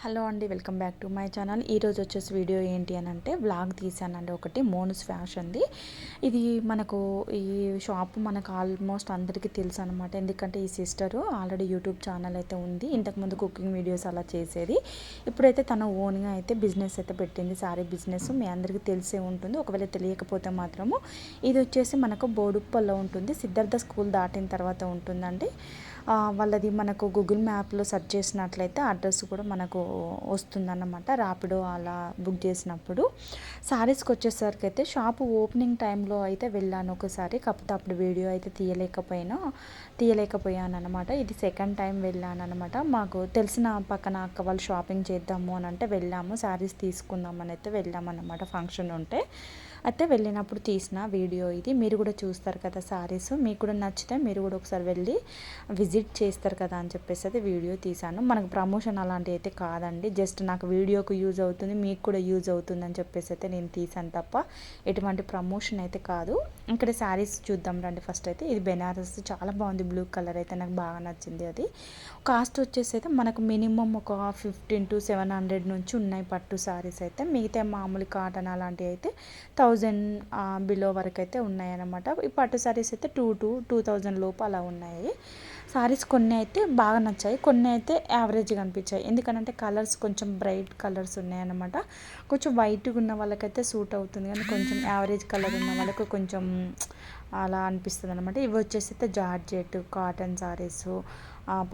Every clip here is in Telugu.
హలో అండి, welcome back to my channel. ఈరోజు వచ్చేసి వీడియో ఏంటి అని అంటే వ్లాగ్ తీసానండి. ఒకటి మోనూస్ ఫ్యాషన్ది. ఇది మనకు ఈ షాప్ మనకు ఆల్మోస్ట్ అందరికీ తెలుసు అనమాట. ఎందుకంటే ఈ సిస్టరు ఆల్రెడీ యూట్యూబ్ ఛానల్ అయితే ఉంది. ఇంతకుముందు కుకింగ్ వీడియోస్ అలా చేసేది. ఇప్పుడైతే తన ఓన్గా అయితే బిజినెస్ అయితే పెట్టింది, శారీ బిజినెస్. మీ అందరికీ తెలిసే ఉంటుంది. ఒకవేళ తెలియకపోతే మాత్రము ఇది వచ్చేసి మనకు బోడుప్పల్లో ఉంటుంది. సిద్ధార్థ స్కూల్ దాటిన తర్వాత ఉంటుందండి. వాళ్ళది మనకు గూగుల్ మ్యాప్లో సెర్చ్ చేసినట్లయితే అడ్రస్ కూడా మనకు వస్తుందన్నమాట. ర్యాపిడో అలా బుక్ చేసినప్పుడు. శారీస్కి వచ్చేసరికి అయితే షాపు ఓపెనింగ్ టైంలో అయితే వెళ్ళాను ఒకసారి. కాకపోతే అప్పుడు వీడియో అయితే తీయలేకపోయాను అనమాట. ఇది సెకండ్ టైం వెళ్ళాను అనమాట. మాకు తెలిసిన పక్కన అక్క వాళ్ళు షాపింగ్ చేద్దాము అని అంటే వెళ్ళాము. శారీస్ తీసుకుందామని అయితే వెళ్ళామన్నమాట, ఫంక్షన్ ఉంటే. అయితే వెళ్ళినప్పుడు తీసిన వీడియో ఇది. మీరు కూడా చూస్తారు కదా శారీస్, మీకు కూడా నచ్చితే మీరు కూడా ఒకసారి వెళ్ళి విజిట్ చేస్తారు కదా అని చెప్పేసి అయితే వీడియో తీశాను. మనకు ప్రమోషన్ అలాంటివి అయితే కాదండి, జస్ట్ నాకు వీడియోకు యూజ్ అవుతుంది, మీకు కూడా యూజ్ అవుతుంది అని చెప్పేసి అయితే నేను తీసాను తప్ప ఎటువంటి ప్రమోషన్ అయితే కాదు. ఇక్కడ శారీస్ చూద్దాం రండి. ఫస్ట్ అయితే ఇది బెనారస్, చాలా బాగుంది. బ్లూ కలర్ అయితే నాకు బాగా నచ్చింది. అది కాస్ట్ వచ్చేసి అయితే మనకు మినిమం ఒక 1500 to 700 నుంచి ఉన్నాయి పట్టు శారీస్ అయితే. మిగతా మామూలు కాటన్ అలాంటివి అయితే 1000 బిలో వరకు అయితే ఉన్నాయన్నమాట. ఈ పట్టు శారీస్ అయితే 2000 లోపు అలా ఉన్నాయి. శారీస్ కొన్ని అయితే బాగా నచ్చాయి, కొన్ని అయితే యావరేజ్గా అనిపించాయి. ఎందుకంటే కలర్స్ కొంచెం బ్రైట్ కలర్స్ ఉన్నాయన్నమాట. కొంచెం వైట్గా ఉన్న వాళ్ళకైతే సూట్ అవుతుంది, కానీ కొంచెం యావరేజ్ కలర్ ఉన్న వాళ్ళకు కొంచెం అలా అనిపిస్తుంది అనమాట. ఇవి వచ్చేసి అయితే georgette cotton saris,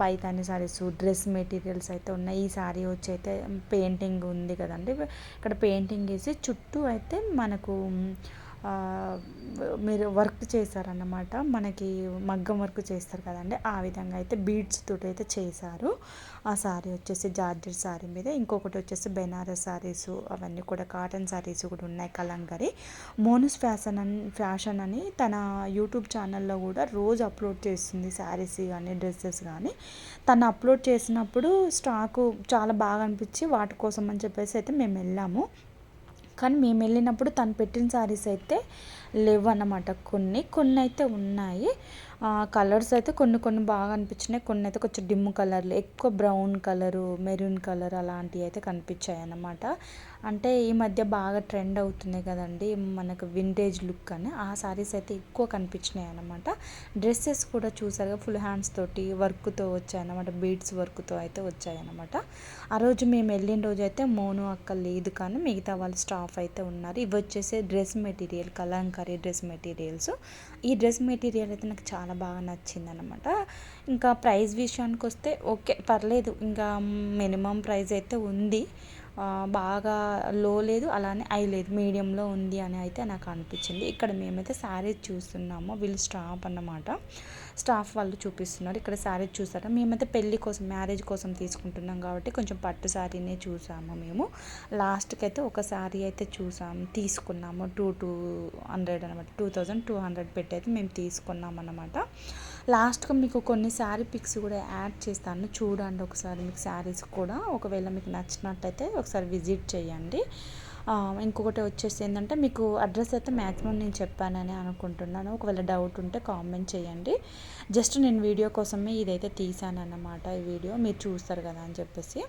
Paithani saris, dress materials అయితే ఉన్నాయి. ఈ శారీ వచ్చి అయితే పెయింటింగ్ ఉంది కదండి, ఇక్కడ పెయింటింగ్ వేసి చుట్టూ అయితే మనకు మీరు వర్క్ చేశారన్నమాట. మనకి మగ్గం వర్క్ చేస్తారు కదండి, ఆ విధంగా అయితే బీడ్స్ తోటి అయితే చేశారు. ఆ శారీ వచ్చేసి జార్జెట్ శారీ మీద. ఇంకొకటి వచ్చేసి బెనారస్ శారీస్, అవన్నీ కూడా కాటన్ శారీస్ కూడా ఉన్నాయి. కలంకరీ మోనూస్ ఫ్యాషన్ అని తన యూట్యూబ్ ఛానల్లో కూడా రోజు అప్లోడ్ చేస్తుంది, శారీస్ కానీ డ్రెస్సెస్ కానీ. తను అప్లోడ్ చేసినప్పుడు స్టాకు చాలా బాగా అనిపించి వాటి కోసం అని చెప్పేసి అయితే మేము వెళ్ళాము. కానీ మేము వెళ్ళినప్పుడు తను పెట్టిన శారీస్ అయితే లేవు అన్నమాట. కొన్ని అయితే ఉన్నాయి. కలర్స్ అయితే కొన్ని బాగా అనిపించినాయి, కొన్ని అయితే కొంచెం డిమ్ కలర్లు, ఎక్కువ బ్రౌన్ కలరు, మెరూన్ కలర్ అలాంటివి అయితే కనిపించాయి అన్నమాట. అంటే ఈ మధ్య బాగా ట్రెండ్ అవుతుంది కదండి మనకు వింటేజ్ లుక్ అని, ఆ శారీస్ అయితే ఎక్కువ కనిపించినాయి అన్నమాట. డ్రెస్సెస్ కూడా చూసారుగా ఫుల్ హ్యాండ్స్ తోటి వర్క్తో వచ్చాయన్నమాట, బీడ్స్ వర్క్తో అయితే వచ్చాయన్నమాట. ఆ రోజు మేము వెళ్ళిన రోజు అయితే మోను అక్క లేదు, కానీ మిగతా వాళ్ళ స్టాఫ్ అయితే ఉన్నారు. ఇవి వచ్చేసి dress material, Kalamkari dress materials. ఈ డ్రెస్ మెటీరియల్ అయితే నాకు చాలా బాగా నచ్చింది అనమాట. ఇంకా ప్రైస్ విషయానికి వస్తే ఓకే, పర్లేదు. ఇంకా మినిమం ప్రైస్ అయితే ఉంది, బాగా లో లేదు, అలానే హై లేదు, మీడియంలో ఉంది అని అయితే నాకు అనిపించింది. ఇక్కడ మేమైతే శారీస్ చూస్తున్నాము, వీళ్ళు స్టాఫ్ అన్నమాట. స్టాఫ్ వాళ్ళు చూపిస్తున్నారు. ఇక్కడ శారీస్ చూసారా, మేమైతే పెళ్ళి కోసం మ్యారేజ్ కోసం తీసుకుంటున్నాం కాబట్టి కొంచెం పట్టు శారీనే చూసాము మేము. లాస్ట్కి అయితే ఒక శారీ అయితే తీసుకున్నాము 200 అనమాట, 2200 పెట్టి అయితే మేము తీసుకున్నాం అన్నమాట. లాస్ట్గా మీకు కొన్ని శారీ పిక్స్ కూడా యాడ్ చేస్తాను, చూడండి ఒకసారి. మీకు శారీస్ కూడా ఒకవేళ మీకు నచ్చినట్టయితే ఒకసారి విజిట్ చేయండి. ఇంకొకటి వచ్చేసి ఏంటంటే మీకు అడ్రస్ అయితే మ్యాక్సిమం నేను చెప్పానని అనుకుంటున్నాను. ఒకవేళ డౌట్ ఉంటే కామెంట్ చేయండి. జస్ట్ నేను వీడియో కోసమే ఇదైతే తీసాను అన్నమాట. ఈ వీడియో మీరు చూస్తారు కదా అని చెప్పేసి.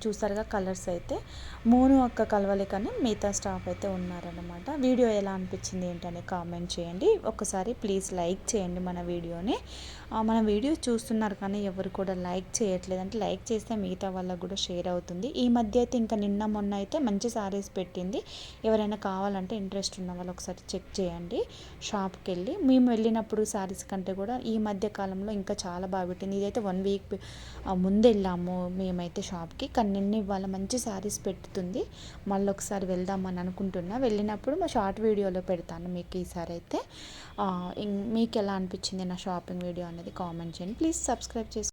చూసారుగా కలర్స్ అయితే మోను అక్క కలవలే, కానీ మిగతా స్టాఫ్ అయితే ఉన్నారన్నమాట. వీడియో ఎలా అనిపించింది ఏంటనే కామెంట్ చేయండి. ఒకసారి ప్లీజ్ లైక్ చేయండి మన వీడియోని. మన వీడియో చూస్తున్నారు కానీ ఎవరు కూడా లైక్ చేయట్లేదు, అంటే లైక్ చేస్తే మిగతా వాళ్ళకు కూడా షేర్ అవుతుంది. ఈ మధ్య అయితే ఇంకా నిన్న మొన్న అయితే మంచి శారీస్ పెట్టింది. ఎవరైనా కావాలంటే ఇంట్రెస్ట్ ఉన్న వాళ్ళు ఒకసారి చెక్ చేయండి షాప్కి వెళ్ళి. మేము వెళ్ళినప్పుడు శారీస్ కంటే కూడా ఈ మధ్య కాలంలో ఇంకా చాలా బాగా పెట్టింది. ఇదైతే 1 వీక్ ముందు వెళ్ళాము మేమైతే షాప్కి, కానీ నిన్న ఇవాళ మంచి శారీస్ పెడుతుంది. మళ్ళీ ఒకసారి వెళ్దామని అనుకుంటున్నా. వెళ్ళినప్పుడు మా షార్ట్ వీడియోలో పెడతాను మీకు. ఈసారి అయితే మీకు ఎలా అనిపించింది నా షాపింగ్ వీడియో అనేది కామెంట్ చేయండి. ప్లీజ్ సబ్స్క్రైబ్ చేసుకోండి.